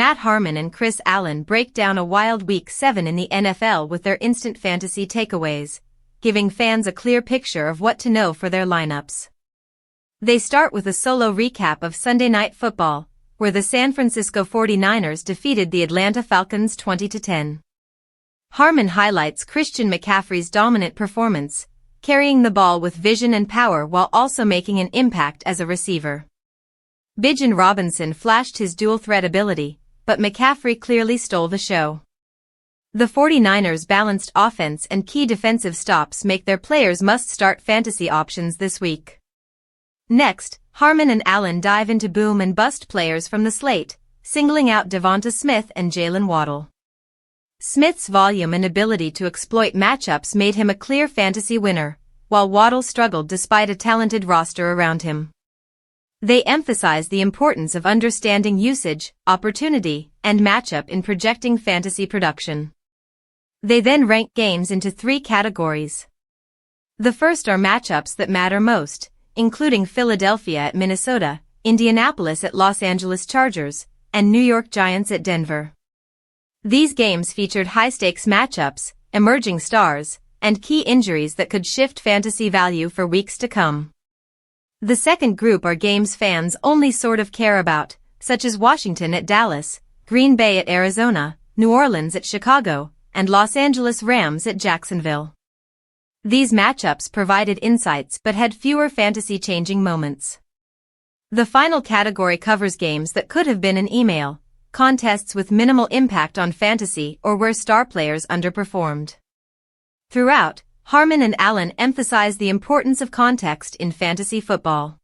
Harmon and Chris Allen break down a wild Week 7 in the NFL with their instant fantasy takeaways, giving fans a clear picture of what to know for their lineups. They start with a solo recap of Sunday Night Football, where the San Francisco 49ers defeated the Atlanta Falcons 20-10. Harmon highlights Christian McCaffrey's dominant performance, carrying the ball with vision and power while also making an impact as a receiver. Bijan Robinson flashed his dual-threat ability, but McCaffrey clearly stole the show. The 49ers' balanced offense and key defensive stops make their players must-start fantasy options this week. Next, Harmon and Allen dive into boom and bust players from the slate, singling out Devonta Smith and Jaylen Waddle. Smith's volume and ability to exploit matchups made him a clear fantasy winner, while Waddle struggled despite a talented roster around him. They emphasize the importance of understanding usage, opportunity, and matchup in projecting fantasy production. They then rank games into 3 categories. The first are matchups that matter most, including Philadelphia at Minnesota, Indianapolis at Los Angeles Chargers, and New York Giants at Denver. These games featured high-stakes matchups, emerging stars, and key injuries that could shift fantasy value for weeks to come. The second group are games fans only sort of care about, such as Washington at Dallas, Green Bay at Arizona, New Orleans at Chicago, and Los Angeles Rams at Jacksonville. These matchups provided insights but had fewer fantasy-changing moments. The final category covers games that could have been an email, contests with minimal impact on fantasy or where star players underperformed. Throughout, Harmon and Allen emphasize the importance of context in fantasy football.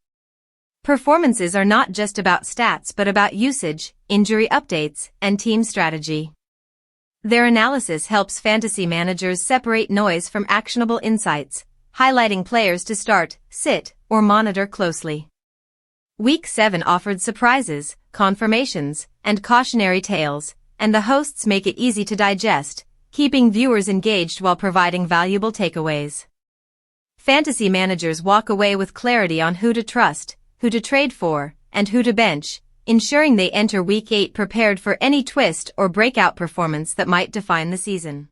Performances are not just about stats but about usage, injury updates, and team strategy. Their analysis helps fantasy managers separate noise from actionable insights, highlighting players to start, sit, or monitor closely. Week 7 offered surprises, confirmations, and cautionary tales, and the hosts make it easy to digest, keeping viewers engaged while providing valuable takeaways. Fantasy managers walk away with clarity on who to trust, who to trade for, and who to bench, ensuring they enter Week 8 prepared for any twist or breakout performance that might define the season.